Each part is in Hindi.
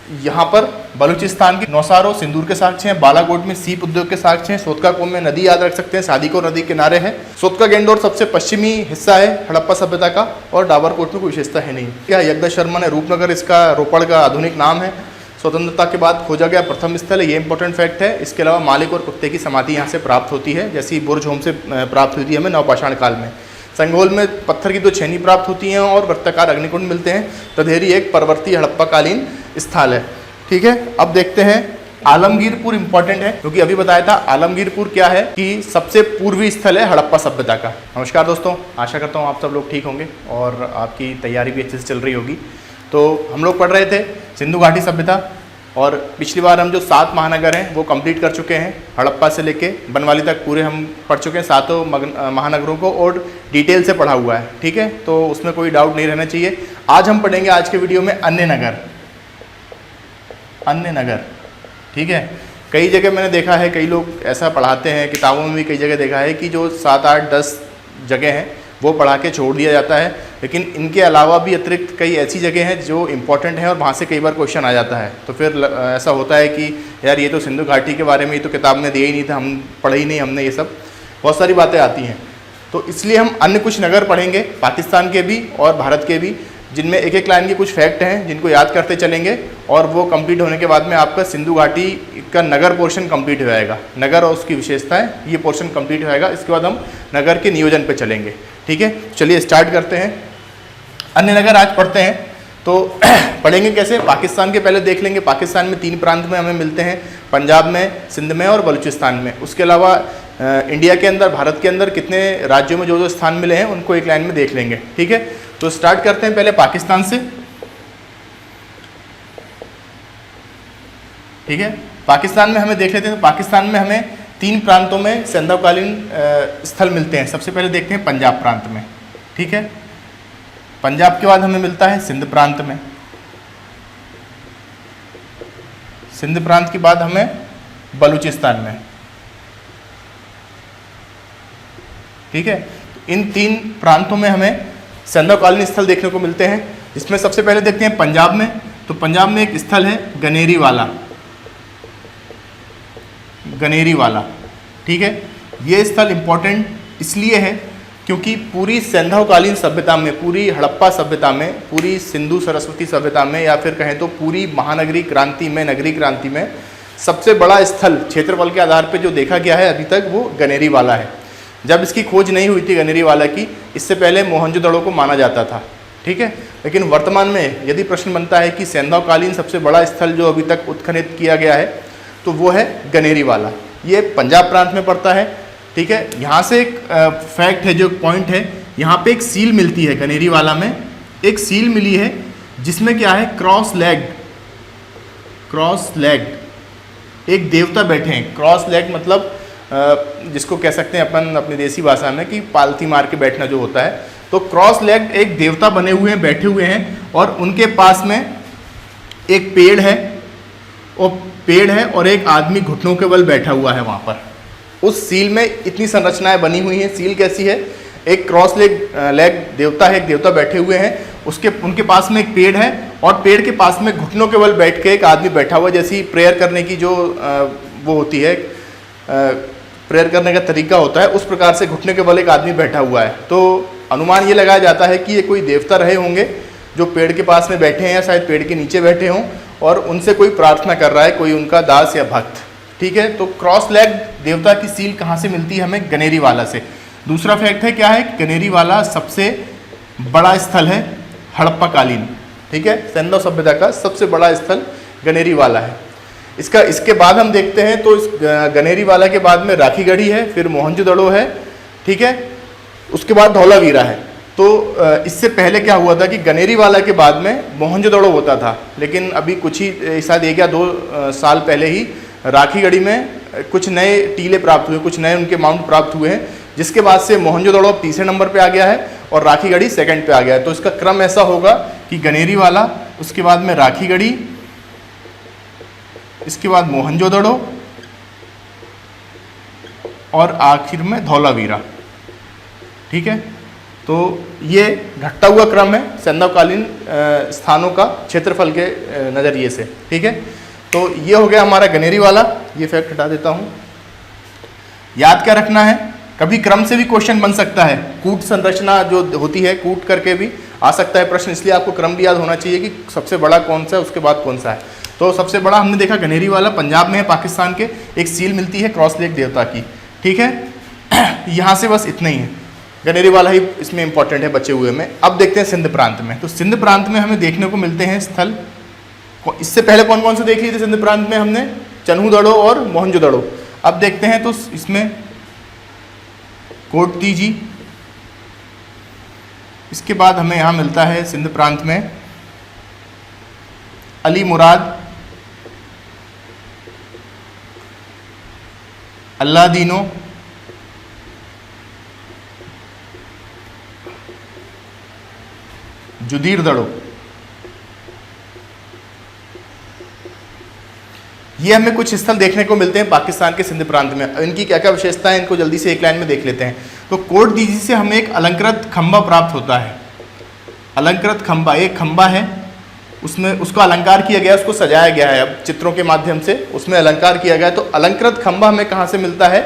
यहाँ पर बलूचिस्तान के नौसारो सिंदूर के साक्ष्य हैं, बालाकोट में सीप उद्योग के साक्ष्य हैं, सोतकाकोम में नदी याद रख सकते हैं, सादीको नदी किनारे है, सोतका गेंडोर सबसे पश्चिमी हिस्सा है हड़प्पा सभ्यता का, और डाबरकोट में कोई विशेषता है नहीं। क्या यज्ञ शर्मा ने रूपनगर इसका रोपड़ का आधुनिक नाम है, स्वतंत्रता के बाद खोजा गया प्रथम स्थल है, ये इंपॉर्टेंट फैक्ट है। इसके अलावा मालिक और कुत्ते की समाधि यहाँ से प्राप्त होती है, जैसी बुर्ज होम से प्राप्त हुई थी हमें नवपाषाण काल में। संगोल में पत्थर की 2 छेनी प्राप्त होती हैं और वृत्ताकार अग्निकुंड मिलते हैं। तधेरी एक परवर्ती हड़प्पाकालीन स्थल है। ठीक है, अब देखते हैं आलमगीरपुर इंपॉर्टेंट है, क्योंकि अभी बताया था आलमगीरपुर क्या है कि सबसे पूर्वी स्थल है हड़प्पा सभ्यता का। नमस्कार दोस्तों, आशा करता हूँ आप सब लोग ठीक होंगे और आपकी तैयारी भी अच्छे से चल रही होगी। तो हम लोग पढ़ रहे थे सिंधु घाटी सभ्यता, और पिछली बार हम जो 7 महानगर हैं वो कंप्लीट कर चुके हैं। हड़प्पा से लेके बनवाली तक पूरे हम पढ़ चुके हैं, 7 महानगरों को, और डिटेल से पढ़ा हुआ है। ठीक है, तो उसमें कोई डाउट नहीं रहना चाहिए। आज हम पढ़ेंगे आज के वीडियो में अन्य नगर। ठीक है, कई जगह मैंने देखा है, कई लोग ऐसा पढ़ाते हैं, किताबों में भी कई जगह देखा है कि जो 7, 8, 10 जगह हैं वो पढ़ा के छोड़ दिया जाता है, लेकिन इनके अलावा भी अतिरिक्त कई ऐसी जगह हैं जो इम्पोर्टेंट हैं और वहाँ से कई बार क्वेश्चन आ जाता है। तो फिर ऐसा होता है कि यार ये तो सिंधु घाटी के बारे में ही तो किताब में दिया ही नहीं था, हम पढ़े ही नहीं हमने, ये सब बहुत सारी बातें आती हैं। तो इसलिए हम अन्य कुछ नगर पढ़ेंगे, पाकिस्तान के भी और भारत के भी, जिनमें एक एक लाइन के कुछ फैक्ट हैं जिनको याद करते चलेंगे, और वो कंप्लीट होने के बाद में आपका सिंधु घाटी का नगर पोर्शन कंप्लीट हो जाएगा। नगर और उसकी विशेषताएं, ये पोर्शन कंप्लीट हो जाएगा। इसके बाद हम नगर के नियोजन पे चलेंगे। ठीक है, चलिए स्टार्ट करते हैं। अन्य नगर आज पढ़ते हैं। तो पढ़ेंगे कैसे? पाकिस्तान के पहले देख लेंगे। पाकिस्तान में 3 प्रांत में हमें मिलते हैं, पंजाब में, सिंध में और बलूचिस्तान में। उसके अलावा इंडिया के अंदर, भारत के अंदर कितने राज्यों में जो जो स्थान मिले हैं उनको एक लाइन में देख लेंगे। ठीक है, तो स्टार्ट करते हैं पहले पाकिस्तान से। ठीक है, पाकिस्तान में हमें देख लेते हैं। तो पाकिस्तान में हमें 3 प्रांतों में सैंधवकालीन स्थल मिलते हैं। सबसे पहले देखते हैं पंजाब प्रांत में। ठीक है, पंजाब के बाद हमें मिलता है सिंध प्रांत में, सिंध प्रांत के बाद हमें बलूचिस्तान में। ठीक है, इन 3 प्रांतों में हमें सैंधवकालीन स्थल देखने को मिलते हैं। इसमें सबसे पहले देखते हैं पंजाब में। तो पंजाब में एक स्थल है गनेरी वाला। ठीक है, ये स्थल इंपॉर्टेंट इसलिए है क्योंकि पूरी सैंधवकालीन सभ्यता में, पूरी हड़प्पा सभ्यता में, पूरी सिंधु सरस्वती सभ्यता में, या फिर कहें तो पूरी महानगरी क्रांति में, नगरी क्रांति में सबसे बड़ा स्थल क्षेत्रफल के आधार पर जो देखा गया है अभी तक, वो गनेरी वाला है। जब इसकी खोज नहीं हुई थी गनेरी वाला की, इससे पहले मोहनजोदड़ो को माना जाता था। ठीक है, लेकिन वर्तमान में यदि प्रश्न बनता है कि सैंधवकालीन सबसे बड़ा स्थल जो अभी तक उत्खनित किया गया है, तो वो है गनेरी वाला। ये पंजाब प्रांत में पड़ता है। ठीक है, यहाँ से एक फैक्ट है, जो पॉइंट है, यहाँ पे एक सील मिलती है गनेरी वाला में, एक सील मिली है जिसमें क्या है, क्रॉस लेग्ड एक देवता बैठे हैं। क्रॉस लेग मतलब जिसको कह सकते हैं अपन अपनी देसी भाषा में कि पालथी मार के बैठना जो होता है। तो क्रॉस लेग एक देवता बने हुए हैं, बैठे हुए हैं, और उनके पास में एक पेड़ है और एक आदमी घुटनों के बल बैठा हुआ है वहाँ पर। उस सील में इतनी संरचनाएं बनी हुई हैं। सील कैसी है? एक क्रॉस लेग देवता है, एक देवता बैठे हुए हैं, उनके पास में एक पेड़ है, और पेड़ के पास में घुटनों के बल बैठ के एक आदमी बैठा हुआ है। जैसी प्रेयर करने की जो वो होती है, प्रेयर करने का तरीका होता है, उस प्रकार से घुटने के बल एक आदमी बैठा हुआ है। तो अनुमान ये लगाया जाता है कि ये कोई देवता रहे होंगे जो पेड़ के पास में बैठे हैं, या शायद पेड़ के नीचे बैठे हों, और उनसे कोई प्रार्थना कर रहा है, कोई उनका दास या भक्त। ठीक है, तो क्रॉस लेग देवता की सील कहाँ से मिलती है हमें? गनेरी वाला से। दूसरा फैक्ट है क्या है, गनेरी वाला सबसे बड़ा स्थल है हड़प्पा कालीन। ठीक है, सैंधव सभ्यता का सबसे बड़ा स्थल गनेरी वाला है। इसके बाद हम देखते हैं तो इस गनेरी वाला के बाद में राखीगढ़ी है, फिर मोहनजोदड़ो है। ठीक है, उसके बाद धौलावीरा है। तो इससे पहले क्या हुआ था कि गनेरी वाला के बाद में मोहनजोदड़ो होता था, लेकिन अभी कुछ ही शायद 1 या 2 साल पहले ही राखीगढ़ी में कुछ नए टीले प्राप्त हुए, कुछ नए उनके माउंट प्राप्त हुए हैं, जिसके बाद से मोहनजोदड़ो 3रे नंबर पे आ गया है और राखीगढ़ी 2nd पे आ गया है। तो इसका क्रम ऐसा होगा कि गनेरी वाला, उसके बाद में राखीगढ़ी, इसके बाद मोहनजोदड़ो, और आखिर में धौलावीरा। ठीक है, तो ये घटता हुआ क्रम है सैंधवकालीन स्थानों का क्षेत्रफल के नज़रिए से, ठीक है। तो ये हो गया हमारा गनेरी वाला, ये फैक्ट हटा देता हूँ। याद क्या रखना है, कभी क्रम से भी क्वेश्चन बन सकता है, कूट संरचना जो होती है कूट करके भी आ सकता है प्रश्न, इसलिए आपको क्रम भी याद होना चाहिए कि सबसे बड़ा कौन सा है उसके बाद कौन सा है। तो सबसे बड़ा हमने देखा गनेरी वाला, पंजाब में है, पाकिस्तान के, एक सील मिलती है क्रॉस लेग देवता की, ठीक है। यहाँ से बस इतना ही है, गनेरी वाला ही इसमें इंपॉर्टेंट है बचे हुए में। अब देखते हैं सिंध प्रांत में। तो सिंध प्रांत में हमें देखने को मिलते हैं स्थल, इससे पहले कौन कौन से देख लिए थे सिंध प्रांत में हमने, चन्हूदड़ो और मोहनजोदड़ो। अब देखते हैं तो इसमें कोटतीजी, इसके बाद हमें यहाँ मिलता है सिंध प्रांत में अली मुराद, अल्लादीनो, जुदीर दड़ो। ये हमें कुछ स्थल देखने को मिलते हैं पाकिस्तान के सिंध प्रांत में। इनकी क्या क्या विशेषता है, इनको जल्दी से एक लाइन में देख लेते हैं। तो कोटदीजी से हमें एक अलंकृत खंबा प्राप्त होता है। अलंकृत खंबा, एक खंबा है, उसमें उसका अलंकार किया गया, उसको सजाया गया है, अब चित्रों के माध्यम से उसमें अलंकार किया गया। तो अलंकृत खंबा हमें कहाँ से मिलता है,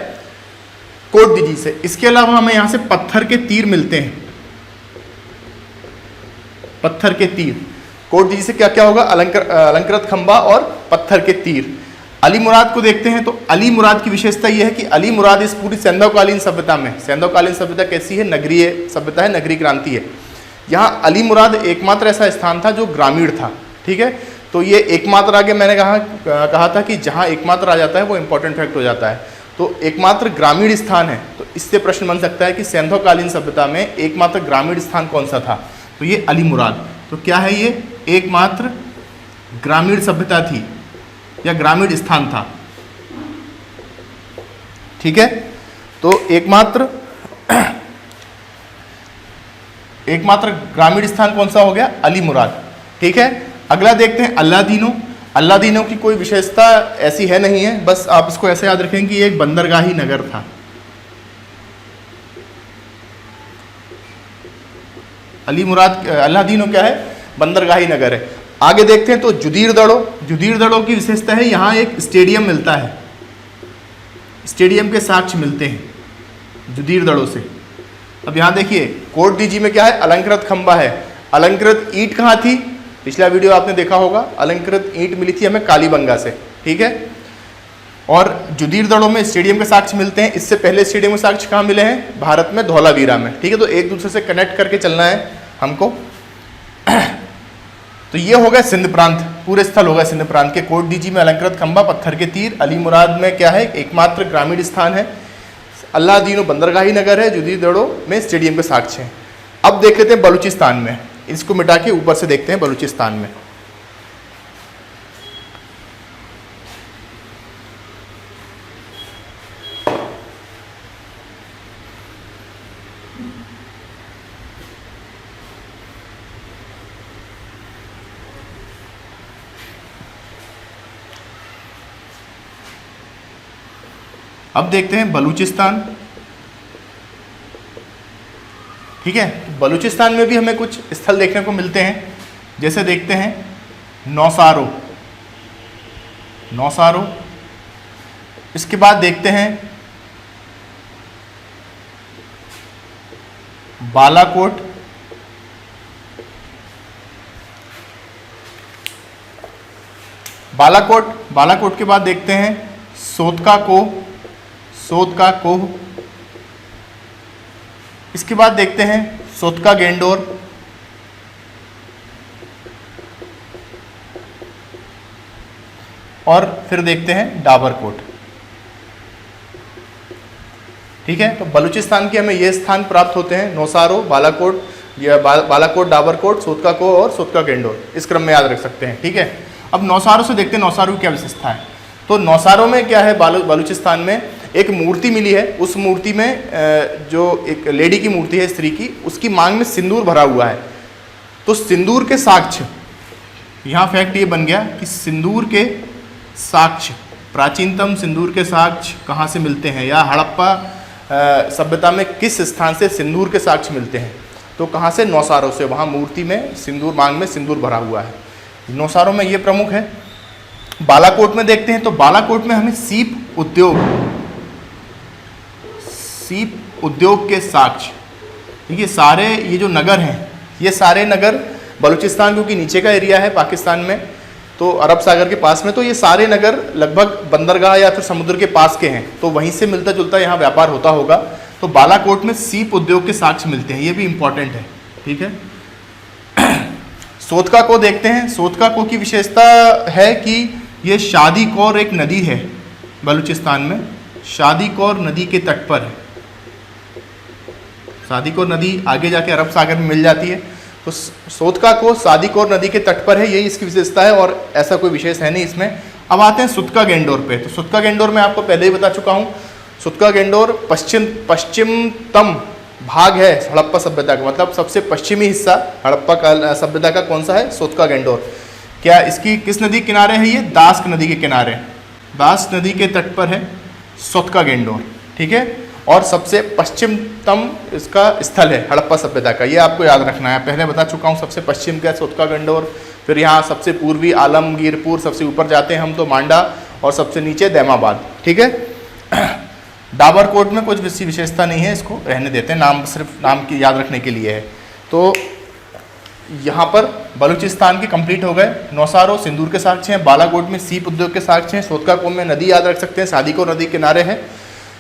कोटदीजी से। इसके अलावा हमें यहाँ से पत्थर के तीर मिलते हैं, पत्थर के तीर। कोटदीजी से क्या क्या होगा, अलंकृत खंबा और पत्थर के तीर। अली मुराद को देखते हैं। तो अली मुराद की विशेषता यह है कि अली मुराद इस पूरी सैंधवकालीन सभ्यता में, सैंधवकालीन सभ्यता कैसी है, नगरीय सभ्यता है, नगरीय क्रांति है। यहाँ अली मुराद एकमात्र ऐसा स्थान था जो ग्रामीण था, ठीक है। तो ये एकमात्र, आगे मैंने कहा था कि जहाँ एकमात्र आ जाता है वो इंपॉर्टेंट फैक्ट हो जाता है। तो एकमात्र ग्रामीण स्थान है, तो इससे प्रश्न बन सकता है कि सैंधवकालीन सभ्यता में एकमात्र ग्रामीण स्थान कौन सा था, तो ये अली मुराद। तो क्या है ये, एकमात्र ग्रामीण सभ्यता थी या ग्रामीण स्थान था, ठीक है। तो एकमात्र ग्रामीण स्थान कौन सा हो गया, अली मुराद, ठीक है। अगला देखते हैं अल्लादीनो। अल्लादीनो की कोई विशेषता ऐसी है नहीं है, बस आप इसको ऐसे याद रखें कि ये एक बंदरगाही नगर था। अली मुराद, अल्लादीनो क्या है, बंदरगाही नगर है। आगे देखते हैं तो जुदीर दड़ो। जुदीर दड़ो की विशेषता है यहाँ एक स्टेडियम मिलता है, स्टेडियम के साक्ष्य मिलते हैं जुदीर दड़ो से। अब यहाँ देखिए कोटदीजी में क्या है, अलंकृत खंबा है। अलंकृत ईंट कहाँ थी, पिछला वीडियो आपने देखा होगा, अलंकृत ईंट मिली थी हमें कालीबंगा से, ठीक है। और जुदीर दड़ो में स्टेडियम के साक्ष्य मिलते हैं। इससे पहले स्टेडियम के साक्ष्य कहाँ मिले हैं, भारत में धौलावीरा में, ठीक है। तो एक दूसरे से कनेक्ट करके चलना है हमको। तो ये हो गया सिंध प्रांत, पूरे स्थल होगा सिंध प्रांत के। कोटदीजी में अलंकृत खंबा, पत्थर के तीर। अली मुराद में क्या है, एकमात्र ग्रामीण स्थान है। अल्लादीनो बंदरगाही नगर है। जुदीर दड़ो में स्टेडियम के साक्ष्य हैं। अब देख लेते हैं बलूचिस्तान में, इसको मिटा के ऊपर से देखते हैं बलूचिस्तान में। अब देखते हैं बलूचिस्तान, ठीक है। बलूचिस्तान में भी हमें कुछ स्थल देखने को मिलते हैं, जैसे देखते हैं नौसारो, नौसारो। इसके बाद देखते हैं बालाकोट, बालाकोट के बाद देखते हैं सोतका कोह। इसके बाद देखते हैं सोतका गेंडोर। और फिर देखते हैं डाबरकोट, ठीक है। तो बलूचिस्तान के हमें ये स्थान प्राप्त होते हैं, नौसारो, बालाकोट, या बालाकोट, डाबरकोट, सोतका कोह और सोतका गेंडोर, इस क्रम में याद रख सकते हैं, ठीक है। अब नौसारो से देखते हैं नौसारो की क्या विशेषता है। तो नौसारो में क्या है, बलूचिस्तान में एक मूर्ति मिली है। उस मूर्ति में जो एक लेडी की मूर्ति है, स्त्री की, उसकी मांग में सिंदूर भरा हुआ है। तो सिंदूर के साक्ष्य, यहाँ फैक्ट ये बन गया कि सिंदूर के साक्ष्य, प्राचीनतम सिंदूर के साक्ष्य कहाँ से मिलते हैं, या हड़प्पा सभ्यता में किस स्थान से सिंदूर के साक्ष्य मिलते हैं। तो कहाँ से? नौसारों से। वहाँ मूर्ति में सिंदूर, मांग में सिंदूर भरा हुआ है। नौसारों में ये प्रमुख है। बालाकोट में देखते हैं तो बालाकोट में हमें सीप उद्योग के साक्ष्य। देखिए सारे ये जो नगर हैं, ये सारे नगर बलूचिस्तान क्योंकि नीचे का एरिया है पाकिस्तान में, तो अरब सागर के पास में, तो ये सारे नगर लगभग बंदरगाह या फिर समुद्र के पास के हैं, तो वहीं से मिलता जुलता यहाँ व्यापार होता होगा। तो बालाकोट में सीप उद्योग के साक्ष्य मिलते हैं, ये भी इंपॉर्टेंट है। ठीक है। सोतका को देखते हैं। सोतका को की विशेषता है कि ये शादी कौर एक नदी है बलूचिस्तान में, शादी कौर नदी के तट पर है। शादी कौर नदी आगे जाके अरब सागर में मिल जाती है, तो सोतका को शादी कौर नदी के तट पर है, यही इसकी विशेषता है और ऐसा कोई विशेष है नहीं इसमें। अब आते हैं सुतका गेंडोर पे। तो सुतका गेंडोर मैं आपको पहले ही बता चुका हूँ, सुतका गेंडोर पश्चिमतम भाग है हड़प्पा सभ्यता का, मतलब सबसे पश्चिमी हिस्सा हड़प्पा का सभ्यता का कौन सा है? सुतका गेंडोर। क्या इसकी किस नदी के किनारे है? ये दास्क नदी के किनारे, दास्क नदी के तट पर है सुतका गेंडोर। ठीक है। और सबसे पश्चिमतम इसका स्थल है हड़प्पा सभ्यता का, ये आपको याद रखना है। पहले बता चुका हूँ, सबसे पश्चिम का सुतका गेंडोर, फिर यहाँ सबसे पूर्वी आलमगीरपुर, सबसे ऊपर जाते हैं हम तो मांडा, और सबसे नीचे दैमाबाद। ठीक है। डाबरकोट में कुछ विशेषता नहीं है, इसको रहने देते हैं, नाम सिर्फ नाम की याद रखने के लिए है। तो यहाँ पर बलूचिस्तान के कंप्लीट हो गए। नौसारो सिंदूर के साक्ष्य हैं, बालाकोट में सीप उद्योग के साक्ष्य हैं, सोतका कोम में नदी याद रख सकते हैं, शादीको नदी किनारे है,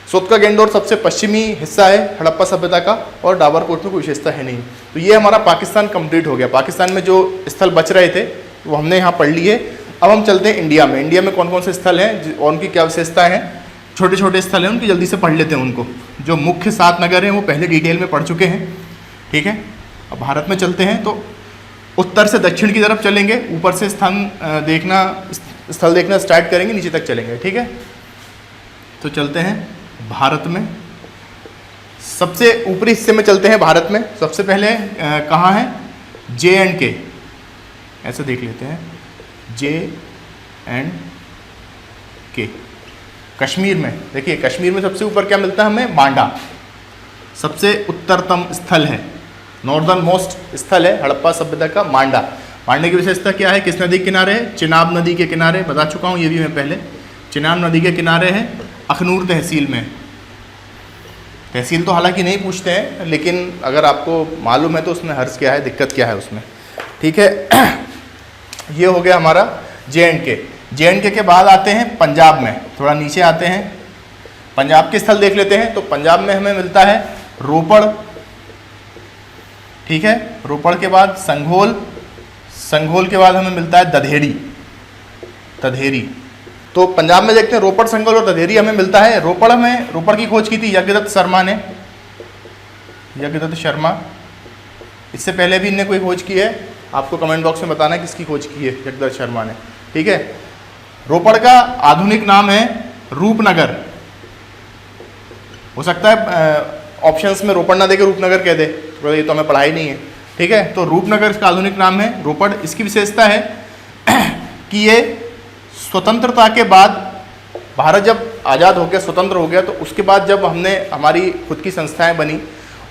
सोतका गेंडोर सबसे पश्चिमी हिस्सा है हड़प्पा सभ्यता का, और डाबरकोट में कोई विशेषता है नहीं। तो ये हमारा पाकिस्तान कंप्लीट हो गया। पाकिस्तान में जो स्थल बच रहे थे वो हमने यहाँ पढ़ लिए। अब हम चलते हैं इंडिया में। इंडिया में कौन कौन से स्थल हैं और उनकी क्या विशेषताएँ हैं? छोटे छोटे स्थल हैं उनकी, जल्दी से पढ़ लेते हैं उनको। जो मुख्य 7 नगर हैं वो पहले डिटेल में पढ़ चुके हैं। ठीक है। अब भारत में चलते हैं तो उत्तर से दक्षिण की तरफ चलेंगे, ऊपर से स्थल देखना स्टार्ट करेंगे, नीचे तक चलेंगे। ठीक है। तो चलते हैं भारत में, सबसे ऊपरी हिस्से में चलते हैं भारत में। सबसे पहले कहाँ है? J&K, ऐसे देख लेते हैं, J&K कश्मीर में। देखिए कश्मीर में सबसे ऊपर क्या मिलता है हमें? मांडा, सबसे उत्तरतम स्थल है, नॉर्दर्न मोस्ट स्थल है हड़प्पा सभ्यता का मांडा। मांडे की विशेषता क्या है? किस नदी के किनारे है? चिनाब नदी के किनारे, बता चुका हूँ ये भी मैं पहले। चिनाब नदी के किनारे है, अखनूर तहसील में। तहसील तो हालांकि नहीं पूछते हैं, लेकिन अगर आपको मालूम है तो उसमें हर्ज क्या है, दिक्कत क्या है उसमें। ठीक है। ये हो गया हमारा J&K। J&K के बाद आते हैं पंजाब में, थोड़ा नीचे आते हैं, पंजाब के स्थल देख लेते हैं। तो पंजाब में हमें मिलता है रोपड़। ठीक है। रोपड़ के बाद संघोल, संघोल के बाद हमें मिलता है तधेरी। तो पंजाब में देखते हैं रोपड़, संघोल और तधेरी हमें मिलता है। रोपड़ की खोज की थी यज्ञदत्त शर्मा ने, यज्ञदत्त शर्मा। इससे पहले भी इनने कोई खोज की है? आपको कमेंट बॉक्स में बताना है किसकी खोज की है यज्ञदत्त शर्मा ने। ठीक है। रोपड़ का आधुनिक नाम है रूपनगर। हो सकता है ऑप्शंस में रोपड़ ना देके रूपनगर कह दे, तो ये तो हमें पढ़ा ही नहीं है। ठीक है। तो रूपनगर इसका आधुनिक नाम है रोपड़। इसकी विशेषता है कि ये स्वतंत्रता के बाद, भारत जब आज़ाद हो गया, स्वतंत्र हो गया, तो उसके बाद जब हमने हमारी खुद की संस्थाएं बनी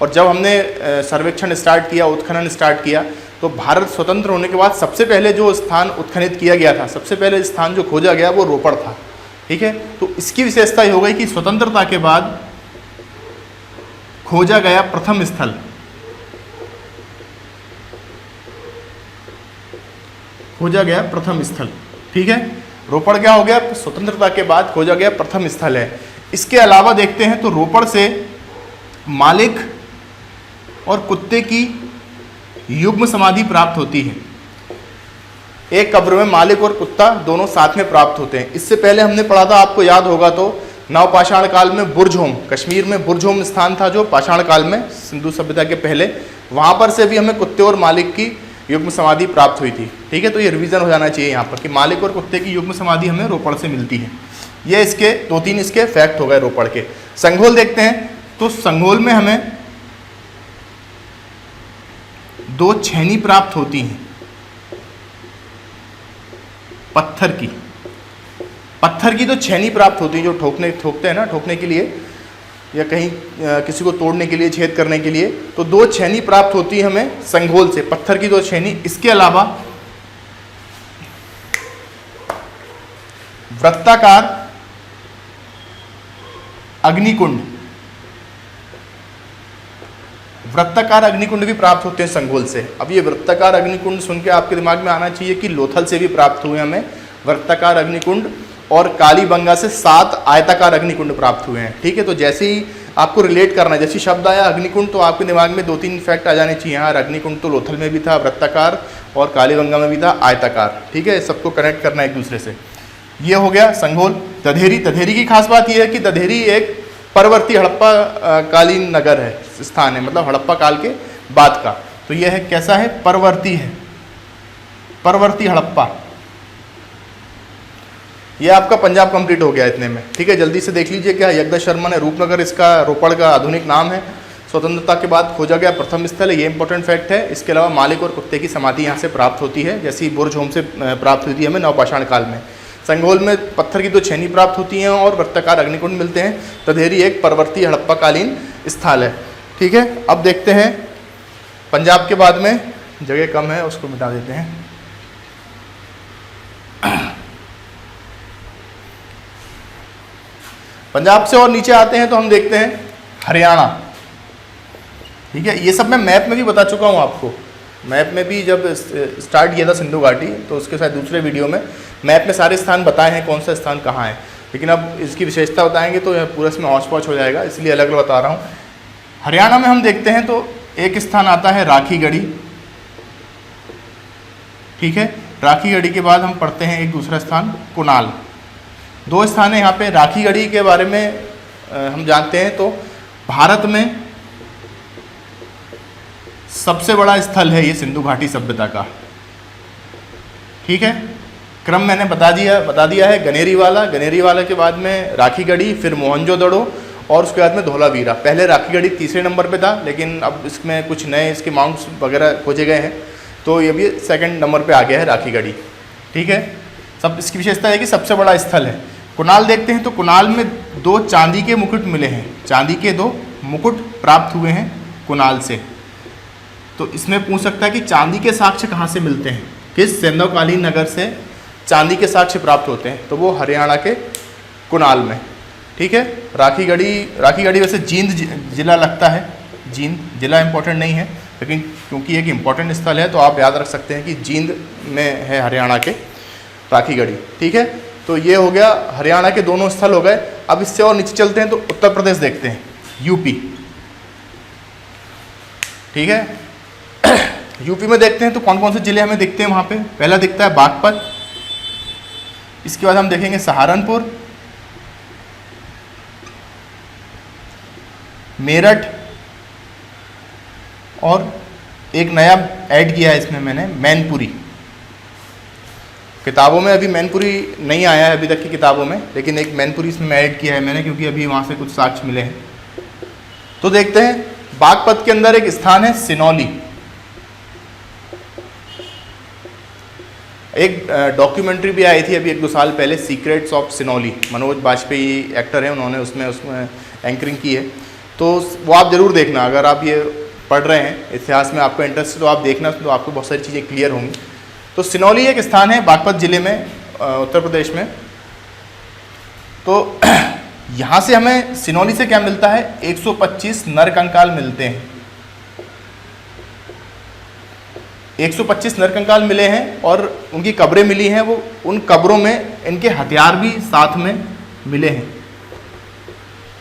और जब हमने सर्वेक्षण स्टार्ट किया, उत्खनन स्टार्ट किया, तो भारत स्वतंत्र होने के बाद सबसे पहले जो स्थान उत्खनित किया गया था, सबसे पहले स्थान जो खोजा गया वो रोपड़ था। ठीक है। तो इसकी विशेषता ये हो गई कि स्वतंत्रता के बाद खोजा गया प्रथम स्थल, खोजा गया प्रथम स्थल। ठीक है। रोपड़ क्या हो गया? स्वतंत्रता के बाद खोजा गया प्रथम स्थल है। इसके अलावा देखते हैं तो रोपड़ से मालिक और कुत्ते की युग्म समाधि प्राप्त होती है। एक कब्र में मालिक और कुत्ता दोनों साथ में प्राप्त होते हैं। इससे पहले हमने पढ़ा था, आपको याद होगा तो, नवपाषाण काल में बुरझोम, कश्मीर में बुरझोम स्थान था जो पाषाण काल में, सिंधु सभ्यता के पहले, वहाँ पर से भी हमें कुत्ते और मालिक की युग्म समाधि प्राप्त हुई थी। ठीक है। तो ये रिवीजन हो जाना चाहिए यहाँ पर कि मालिक और कुत्ते की युग्म समाधि हमें रोपड़ से मिलती है। ये इसके 2-3 इसके फैक्ट हो गए रोपड़ के। संघोल देखते हैं तो संघोल में हमें 2 छेनी प्राप्त होती हैं पत्थर की तो छेनी प्राप्त होती है, जो ठोकते हैं ना, ठोकने के लिए या कहीं किसी को तोड़ने के लिए, छेद करने के लिए। तो 2 छेनी प्राप्त होती है हमें संघोल से, पत्थर की 2 छेनी। इसके अलावा वृत्ताकार अग्निकुंड, वृत्ताकार अग्निकुंड भी प्राप्त होते हैं संघोल से। अब ये वृत्ताकार अग्निकुंड सुन के आपके दिमाग में आना चाहिए कि लोथल से भी प्राप्त हुए हमें वृत्ताकार अग्निकुंड, और कालीबंगा से 7 आयताकार अग्निकुंड प्राप्त हुए हैं। ठीक है, तो जैसे ही आपको रिलेट करना है, जैसे शब्द आया अग्निकुंड, तो आपके दिमाग में 2-3 फैक्ट आ जाने चाहिए। हाँ, अग्निकुंड तो लोथल में भी था, वृत्ताकार, और कालीबंगा में भी था आयताकार। ठीक है, सबको कनेक्ट करना है एक दूसरे से। ये हो गया संघोल। दधेरी, दधेरी की खास बात यह है कि दधेरी एक परवर्ती हड़प्पा कालीन नगर है, स्थान है, मतलब हड़प्पा काल के बाद का। तो यह है कैसा है, परवर्ती है, परवर्ती हड़प्पा। यह आपका पंजाब कंप्लीट हो गया इतने में। ठीक है, जल्दी से देख लीजिए क्या यज्ञ शर्मा ने, रूपनगर इसका रोपड़ का आधुनिक नाम है, स्वतंत्रता के बाद खोजा गया प्रथम स्थल है, ये इंपॉर्टेंट फैक्ट है। इसके अलावा मालिक और कुत्ते की समाधि यहाँ से प्राप्त होती है, जैसी बुर्ज होम से प्राप्त हुई थी हमें नवपाषाण काल में। संघोल में पत्थर की 2 छेनी प्राप्त होती हैं और वृत्ताकार अग्निकुंड मिलते हैं। तधेरी एक परवर्ती हड़प्पा कालीन स्थल है। ठीक है, अब देखते हैं पंजाब के बाद में, जगह कम है उसको मिटा देते हैं। पंजाब से और नीचे आते हैं तो हम देखते हैं हरियाणा। ठीक है, ये सब मैं मैप में भी बता चुका हूँ आपको। मैप में भी जब स्टार्ट किया था सिंधु घाटी, तो उसके साथ दूसरे वीडियो में मैप में सारे स्थान बताए हैं कौन सा स्थान कहाँ है। लेकिन अब इसकी विशेषता बताएंगे तो यह पूरा इसमें हौच पौच हो जाएगा, इसलिए अलग अलग बता रहा हूँ। हरियाणा में हम देखते हैं तो एक स्थान आता है राखीगढ़ी। ठीक है, राखीगढ़ी के बाद हम पढ़ते हैं एक दूसरा स्थान कुनाल। 2 स्थान है यहाँ पे। राखीगढ़ी के बारे में हम जानते हैं तो भारत में सबसे बड़ा स्थल है ये सिंधु घाटी सभ्यता का। ठीक है, क्रम मैंने बता दिया है। गनेरीवाला, गनेरीवाला के बाद में राखीगढ़ी, फिर मोहनजोदड़ो, और उसके बाद में धौलावीरा। पहले राखीगढ़ी तीसरे नंबर पे था, लेकिन अब इसमें कुछ नए इसके माउंट्स वगैरह खोजे गए हैं, तो ये भी सेकंड नंबर पे आ गया है राखीगढ़ी। ठीक है, सब इसकी विशेषता है कि सबसे बड़ा स्थल है। कुनाल देखते हैं तो कुनाल में 2 चांदी के मुकुट मिले हैं, चांदी के 2 मुकुट प्राप्त हुए हैं कुनाल से। तो इसमें पूछ सकता है कि चांदी के साक्ष्य कहाँ से मिलते हैं, किस सैंधवकालीन नगर से चांदी के साक्ष्य प्राप्त होते हैं, तो वो हरियाणा के कुनाल में। ठीक है, राखीगढ़ी वैसे जींद जिला लगता है, जींद जिला इंपॉर्टेंट नहीं है, लेकिन क्योंकि एक इम्पॉर्टेंट स्थल है तो आप याद रख सकते हैं कि जींद में है हरियाणा के राखीगढ़ी। ठीक है, तो ये हो गया हरियाणा के दोनों स्थल हो गए। अब इससे और नीचे चलते हैं तो उत्तर प्रदेश देखते हैं, यूपी। ठीक है, यूपी में देखते हैं तो कौन कौन से जिले हमें दिखते हैं वहाँ पे। पहला दिखता है बागपत, इसके बाद हम देखेंगे सहारनपुर, मेरठ, और एक नया ऐड किया है इसमें मैंने मैनपुरी। किताबों में अभी मैनपुरी नहीं आया है अभी तक की किताबों में, लेकिन एक मैनपुरी इसमें ऐड किया है मैंने, क्योंकि अभी वहाँ से कुछ साक्ष्य मिले हैं। तो देखते हैं बागपत के अंदर एक स्थान है सिनौली। एक डॉक्यूमेंट्री भी आई थी अभी 1-2 साल पहले, secrets of Sinauli. Manoj Bajpayee actor हैं, उन्होंने उसमें एंकरिंग की है, तो वो आप ज़रूर देखना। अगर आप ये पढ़ रहे हैं, इतिहास में आपका इंटरेस्ट है, तो आप देखना, तो आपको बहुत सारी चीज़ें क्लियर होंगी। तो सिनौली एक स्थान है बागपत जिले में, उत्तर प्रदेश में। तो यहाँ से हमें सिनौली से क्या मिलता है, 125 नरकंकाल मिलते हैं। 125 नरकंकाल मिले हैं और उनकी कब्रें मिली हैं। वो उन कब्रों में इनके हथियार भी साथ में मिले हैं।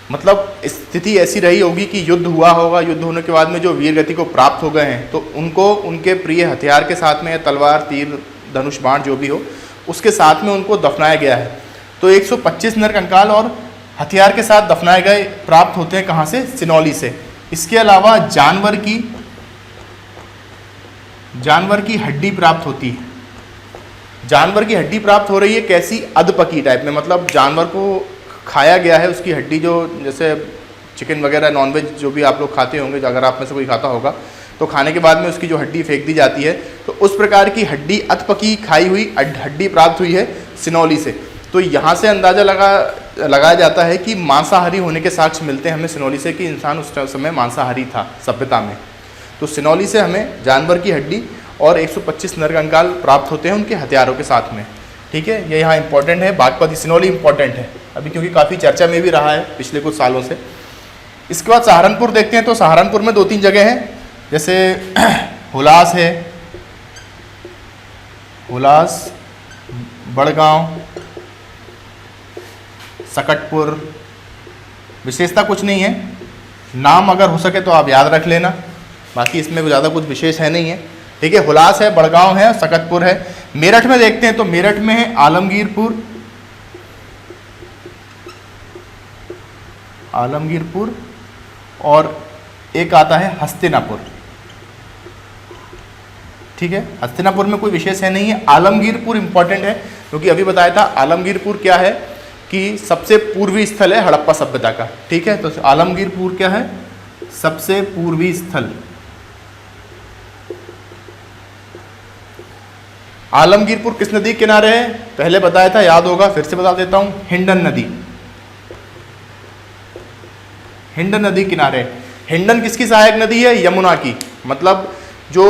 मतलब स्थिति ऐसी रही होगी कि युद्ध हुआ होगा, युद्ध होने के बाद में जो वीर गति को प्राप्त हो गए हैं, तो उनको उनके प्रिय हथियार के साथ में, तलवार, तीर, धनुष, बाण जो भी हो, उसके साथ में उनको दफनाया गया है। तो 125 नरकंकाल और हथियार के साथ दफनाए गए प्राप्त होते हैं कहाँ से, सिनौली से। इसके अलावा जानवर की हड्डी प्राप्त होती है। जानवर की हड्डी प्राप्त हो रही है कैसी, अधपकी टाइप में, मतलब जानवर को खाया गया है, उसकी हड्डी, जो जैसे चिकन वगैरह नॉनवेज जो भी आप लोग खाते होंगे, अगर आप में से कोई खाता होगा, तो खाने के बाद में उसकी जो हड्डी फेंक दी जाती है, तो उस प्रकार की हड्डी, अधपकी खाई हुई हड्डी प्राप्त हुई है सिनौली से। तो यहाँ से अंदाज़ा लगा लगाया जाता है कि मांसाहारी होने के साक्ष्य मिलते हैं हमें सिनौली से कि इंसान उस समय मांसाहारी था सभ्यता में। तो सिनौली से हमें जानवर की हड्डी और 125 नरकंकाल प्राप्त होते हैं उनके हथियारों के साथ में। ठीक है, ये यहाँ इंपॉर्टेंट है। बागपत सिनौली इंपॉर्टेंट है अभी, क्योंकि काफ़ी चर्चा में भी रहा है पिछले कुछ सालों से। इसके बाद सहारनपुर देखते हैं। तो सहारनपुर में 2-3 जगह हैं, जैसे हुलास है, हुलास, बड़गांव, सकटपुर। विशेषता कुछ नहीं है, नाम अगर हो सके तो आप याद रख लेना, बाकी इसमें ज़्यादा कुछ विशेष है नहीं है। ठीक है, हुलास है, बड़गांव है, सकतपुर है। मेरठ में देखते हैं तो मेरठ में है आलमगीरपुर, आलमगीरपुर, और एक आता है हस्तिनापुर। ठीक है, हस्तिनापुर में कोई विशेष है नहीं है। आलमगीरपुर इंपॉर्टेंट है क्योंकि अभी बताया था आलमगीरपुर क्या है कि सबसे पूर्वी स्थल है हड़प्पा सभ्यता का। ठीक है, तो आलमगीरपुर क्या है, सबसे पूर्वी स्थल। आलमगीरपुर किस नदी के किनारे है, पहले बताया था, याद होगा, फिर से बता देता हूं, हिंडन नदी, हिंडन नदी किनारे। हिंडन किसकी सहायक नदी है, यमुना की। मतलब जो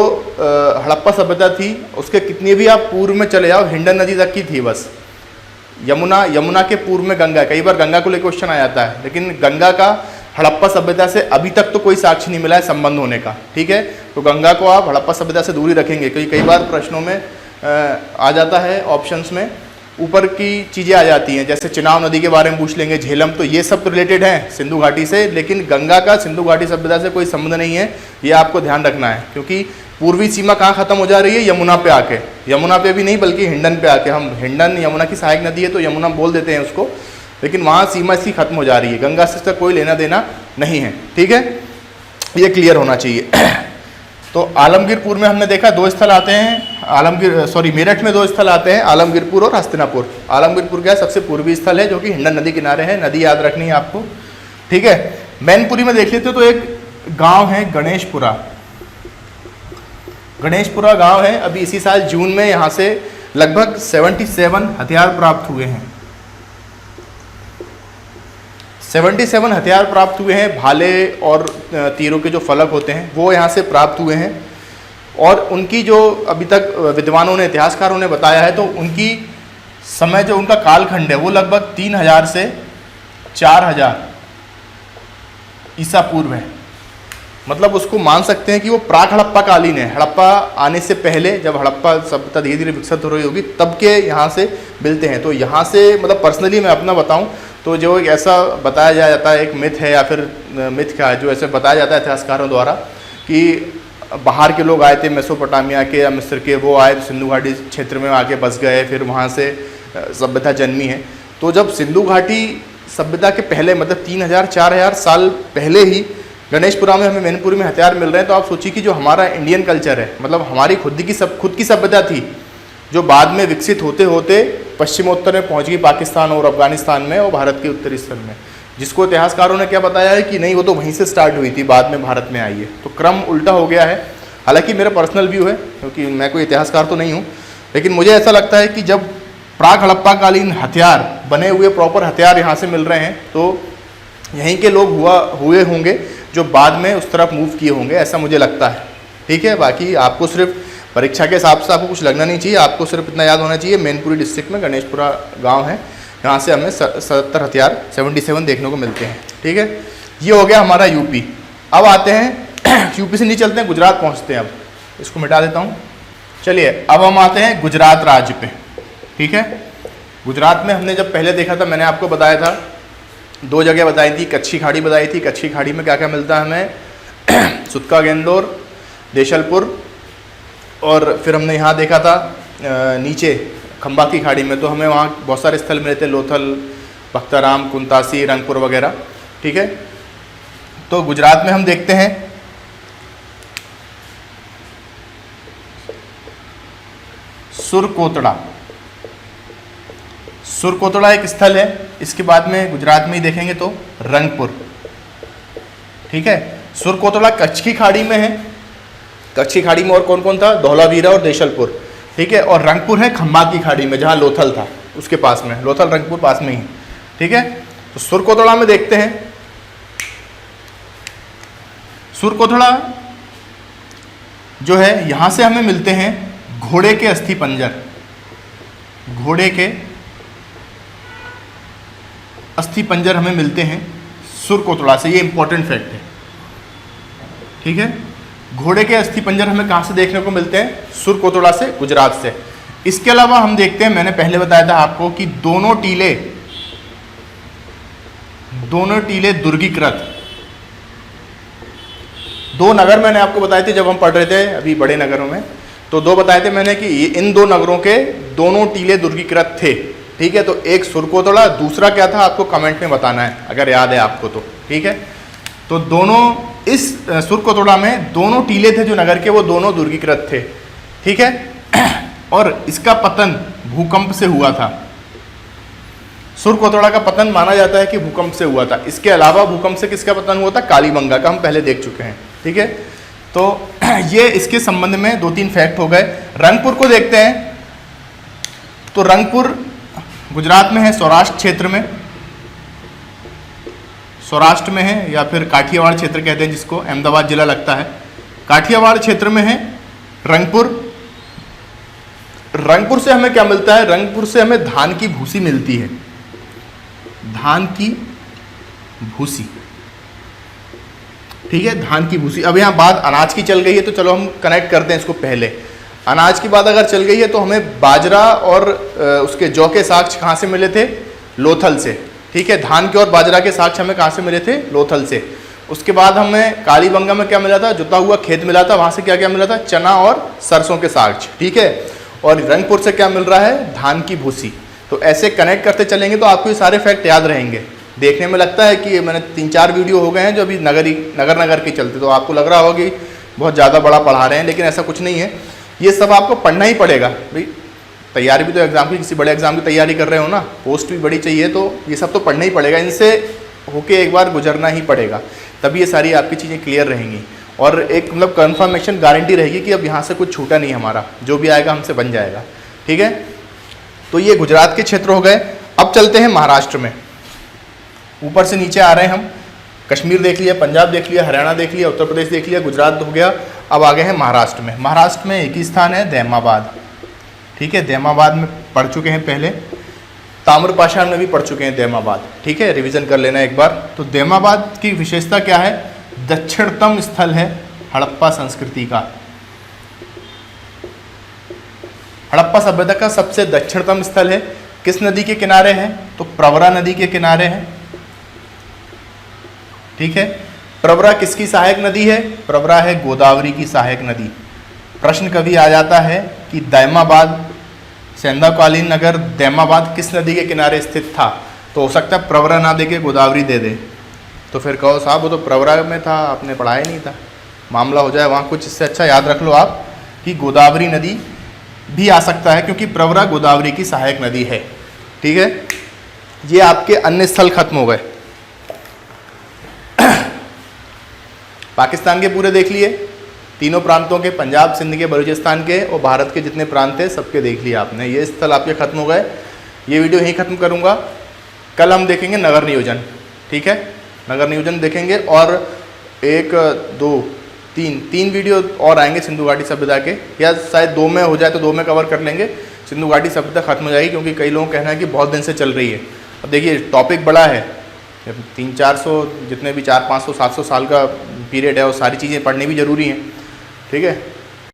हड़प्पा सभ्यता थी उसके कितनी भी आप पूर्व में चले जाओ, हिंडन नदी तक की थी बस। यमुना के पूर्व में गंगा। कई बार गंगा को लेकर क्वेश्चन आ जाता है, लेकिन गंगा का हड़प्पा सभ्यता से अभी तक तो कोई साक्ष्य नहीं मिला है संबंध होने का। ठीक है, तो गंगा को आप हड़प्पा सभ्यता से दूरी रखेंगे, क्योंकि कई बार प्रश्नों में आ जाता है, ऑप्शंस में ऊपर की चीज़ें आ जाती हैं, जैसे चिनाब नदी के बारे में पूछ लेंगे, झेलम, तो ये सब तो रिलेटेड हैं सिंधु घाटी से, लेकिन गंगा का सिंधु घाटी सभ्यता से कोई संबंध नहीं है। ये आपको ध्यान रखना है, क्योंकि पूर्वी सीमा कहाँ खत्म हो जा रही है, यमुना पे आके। यमुना पे भी नहीं बल्कि हिंडन पे आके। हम हिंडन यमुना की सहायक नदी है तो यमुना बोल देते हैं उसको, लेकिन वहाँ सीमा इसकी खत्म हो जा रही है, गंगा से इसका कोई लेना देना नहीं है। ठीक है, ये क्लियर होना चाहिए। तो आलमगीरपुर में हमने देखा 2 स्थल आते हैं, मेरठ में 2 स्थल आते हैं, आलमगीरपुर और हस्तिनापुर। आलमगीरपुर क्या है, सबसे पूर्वी स्थल है जो कि हिंडन नदी किनारे है, नदी याद रखनी है आपको। ठीक है, मैनपुरी में देख लेते हो तो एक गांव है गणेशपुरा। गणेशपुरा गांव है, अभी इसी साल जून में यहाँ से लगभग 77 हथियार प्राप्त हुए हैं। 77 हथियार प्राप्त हुए हैं, भाले और तीरों के जो फलक होते हैं वो यहाँ से प्राप्त हुए हैं। और उनकी जो अभी तक विद्वानों ने, इतिहासकारों ने बताया है, तो उनकी समय जो उनका कालखंड है वो लगभग 3000 से 4000 ईसा पूर्व है। मतलब उसको मान सकते हैं कि वो प्राक हड़प्पा कालीन है। हड़प्पा आने से पहले, जब हड़प्पा सभ्यता धीरे धीरे विकसित हो रही होगी, तब के यहाँ से मिलते हैं। तो यहाँ से मतलब पर्सनली मैं अपना बताऊँ तो जो एक ऐसा बताया जाता है, एक मिथ है, या फिर मिथ क्या है, जो ऐसे बताया जाता है इतिहासकारों द्वारा कि बाहर के लोग आए थे, मेसोपोटामिया के या मिस्र के, वो आए सिंधु घाटी क्षेत्र में आके बस गए, फिर वहाँ से सभ्यता जन्मी है। तो जब सिंधु घाटी सभ्यता के पहले, मतलब 3000-4000 साल पहले ही गणेशपुरा में हमें मैनपुरी में हथियार मिल रहे हैं, तो आप सोचिए कि जो हमारा इंडियन कल्चर है, मतलब हमारी खुद की सभ्यता थी, जो बाद में विकसित होते होते पश्चिमोत्तर में पहुंच गई, पाकिस्तान और अफगानिस्तान में और भारत के उत्तरी स्थल में, जिसको इतिहासकारों ने क्या बताया है कि नहीं, वो तो वहीं से स्टार्ट हुई थी, बाद में भारत में आई है। तो क्रम उल्टा हो गया है। हालांकि मेरा पर्सनल व्यू है, क्योंकि मैं कोई इतिहासकार तो नहीं हूँ, लेकिन मुझे ऐसा लगता है कि जब प्राक हड़प्पा कालीन हथियार बने हुए प्रॉपर हथियार यहाँ से मिल रहे हैं, तो यहीं के लोग हुए होंगे जो बाद में उस तरफ मूव किए होंगे, ऐसा मुझे लगता है। ठीक है, बाकी आपको सिर्फ परीक्षा के हिसाब से आपको कुछ लगना नहीं चाहिए, आपको सिर्फ इतना याद होना चाहिए, मैनपुरी डिस्ट्रिक्ट में गणेशपुरा गांव है, यहाँ से हमें 77 हथियार 77 देखने को मिलते हैं। ठीक है, ये हो गया हमारा यूपी। अब आते हैं यूपी से नहीं चलते हैं, गुजरात पहुँचते हैं। अब इसको मिटा देता हूँ। चलिए, अब हम आते हैं गुजरात राज्य पे। ठीक है, गुजरात में हमने जब पहले देखा था, मैंने आपको बताया था 2 जगह बताई थी, कच्छी खाड़ी बताई थी। कच्छी खाड़ी में क्या क्या मिलता है हमें, सुतका गेंदोर, देशलपुर, और फिर हमने यहाँ देखा था नीचे खंबा की खाड़ी में, तो हमें वहाँ बहुत सारे स्थल मिले थे, लोथल, बख्ताराम, कुंतासी, रंगपुर वगैरह। ठीक है, तो गुजरात में हम देखते हैं सुरकोतड़ा। सुरकोतड़ा एक स्थल है, इसके बाद में गुजरात में ही देखेंगे तो रंगपुर। ठीक है, सुरकोतड़ा कच्छ की खाड़ी में है। कच्छ की खाड़ी में और कौन कौन था, धौलावीरा और देशलपुर। ठीक है, और रंगपुर है खंबा की खाड़ी में, जहाँ लोथल था उसके पास में, लोथल रंगपुर पास में ही। ठीक है। तो सुरकोथड़ा में देखते हैं, सुरकोथड़ा जो है यहां से हमें मिलते हैं घोड़े के अस्थि पंजर, घोड़े के अस्थि पंजर हमें मिलते हैं सुरकोथड़ा से, ये इंपॉर्टेंट फैक्ट है, ठीक है। घोड़े के अस्थि पंजर हमें कहां से देखने को मिलते हैं? सुरकोथड़ा से, गुजरात से। इसके अलावा हम देखते हैं, मैंने पहले बताया था आपको कि दोनों टीले दुर्गीकृत, दो नगर मैंने आपको बताए थे जब हम पढ़ रहे थे अभी बड़े नगरों में, तो दो बताए थे मैंने कि इन दो नगरों के दोनों टीले दुर्गीकृत थे, ठीक है। तो एक सुरकोथड़ा, दूसरा क्या था आपको कमेंट में बताना है अगर याद है आपको तो, ठीक है। तो दोनों, इस सुरकोथड़ा में दोनों टीले थे जो नगर के, वो दोनों दुर्गीकृत थे, ठीक है। और इसका पतन भूकंप से हुआ था, सुरकोथड़ा का पतन माना जाता है कि भूकंप से हुआ था। इसके अलावा भूकंप से किसका पतन हुआ था? कालीबंगा का, हम पहले देख चुके हैं, ठीक है। तो ये इसके संबंध में 2-3 फैक्ट हो गए। रंगपुर को देखते हैं, तो रंगपुर गुजरात में है, सौराष्ट्र क्षेत्र में, सौराष्ट्र में है, या फिर काठियावाड़ क्षेत्र कहते हैं जिसको, अहमदाबाद जिला लगता है, काठियावाड़ क्षेत्र में है रंगपुर। रंगपुर से हमें क्या मिलता है? रंगपुर से हमें धान की भूसी मिलती है, धान की भूसी, ठीक है, धान की भूसी। अब यहाँ बात अनाज की चल गई है, तो चलो हम कनेक्ट करते हैं इसको। पहले अनाज की बात अगर चल गई है तो हमें बाजरा और उसके जौ के साक्ष्य कहाँ से मिले थे? लोथल से, ठीक है। धान के और बाजरा के साक्ष्य हमें कहाँ से मिले थे? लोथल से। उसके बाद हमें कालीबंगा में क्या मिला था? जुता हुआ खेत मिला था, वहाँ से क्या क्या मिला था? चना और सरसों के साक्ष्य, ठीक है। और रंगपुर से क्या मिल रहा है? धान की भूसी। तो ऐसे कनेक्ट करते चलेंगे तो आपको ये सारे फैक्ट याद रहेंगे। देखने में लगता है कि मैंने 3-4 वीडियो हो गए हैं जो अभी नगर के चलते, तो आपको लग रहा होगा कि बहुत ज़्यादा बड़ा पढ़ा रहे हैं, लेकिन ऐसा कुछ नहीं है। ये सब आपको पढ़ना ही पड़ेगा भाई, तैयारी भी तो एग्जाम की, किसी बड़े एग्जाम की तैयारी कर रहे हो ना, पोस्ट भी बड़ी चाहिए, तो ये सब तो पढ़ना ही पड़ेगा, इनसे होके एक बार गुजरना ही पड़ेगा, तभी ये सारी आपकी चीज़ें क्लियर रहेंगी। और एक मतलब कन्फर्मेशन गारंटी रहेगी कि अब यहाँ से कुछ छूटा नहीं हमारा, जो भी आएगा हमसे बन जाएगा, ठीक है। तो ये गुजरात के क्षेत्र हो गए। अब चलते हैं महाराष्ट्र में, ऊपर से नीचे आ रहे हैं हम। कश्मीर देख लिया, पंजाब देख लिया, हरियाणा देख लिया, उत्तर प्रदेश देख लिया, गुजरात हो गया। अब आ गए हैं महाराष्ट्र में। महाराष्ट्र में एक ही स्थान है, दैमाबाद, ठीक है। दैमाबाद में पढ़ चुके हैं पहले, ताम्रपाषाण में भी पढ़ चुके हैं दैमाबाद, ठीक है, रिवीजन कर लेना एक बार। तो दैमाबाद की विशेषता क्या है? दक्षिणतम स्थल है हड़प्पा संस्कृति का, हड़प्पा सभ्यता का सबसे दक्षिणतम स्थल है। किस नदी के किनारे है? तो प्रवरा नदी के किनारे है, ठीक है। प्रवरा किसकी सहायक नदी है? प्रवरा है गोदावरी की सहायक नदी। प्रश्न कभी आ जाता है कि दैमाबाद, सैंधवकालीन नगर दैमाबाद किस नदी के किनारे स्थित था, तो हो सकता है प्रवरा ना दे के गोदावरी दे दे, तो फिर कहो साहब वो तो प्रवरा में था, आपने पढ़ा ही नहीं था, मामला हो जाए वहाँ कुछ। इससे अच्छा याद रख लो आप कि गोदावरी नदी भी आ सकता है, क्योंकि प्रवरा गोदावरी की सहायक नदी है, ठीक है। ये आपके अन्य स्थल खत्म हो गए। पाकिस्तान के पूरे देख लिए, तीनों प्रांतों के, पंजाब, सिंध के, बलूचिस्तान के और भारत के जितने प्रांत थे सबके देख लिए आपने। ये स्थल आपके खत्म हो गए। ये वीडियो यहीं खत्म करूँगा। कल हम देखेंगे नगर नियोजन, ठीक है, नगर नियोजन देखेंगे। और 1, 2, 3 वीडियो और आएंगे सिंधु घाटी सभ्यता के, या शायद 2 में हो जाए तो 2 में कवर कर लेंगे। सिंधु घाटी सभ्यता खत्म हो जाएगी, क्योंकि कई लोगों का कहना है कि बहुत दिन से चल रही है। अब देखिए टॉपिक बड़ा है, 300-400 जितने भी 400-500-700 साल का पीरियड है, और सारी चीज़ें पढ़नी भी ज़रूरी हैं, ठीक है।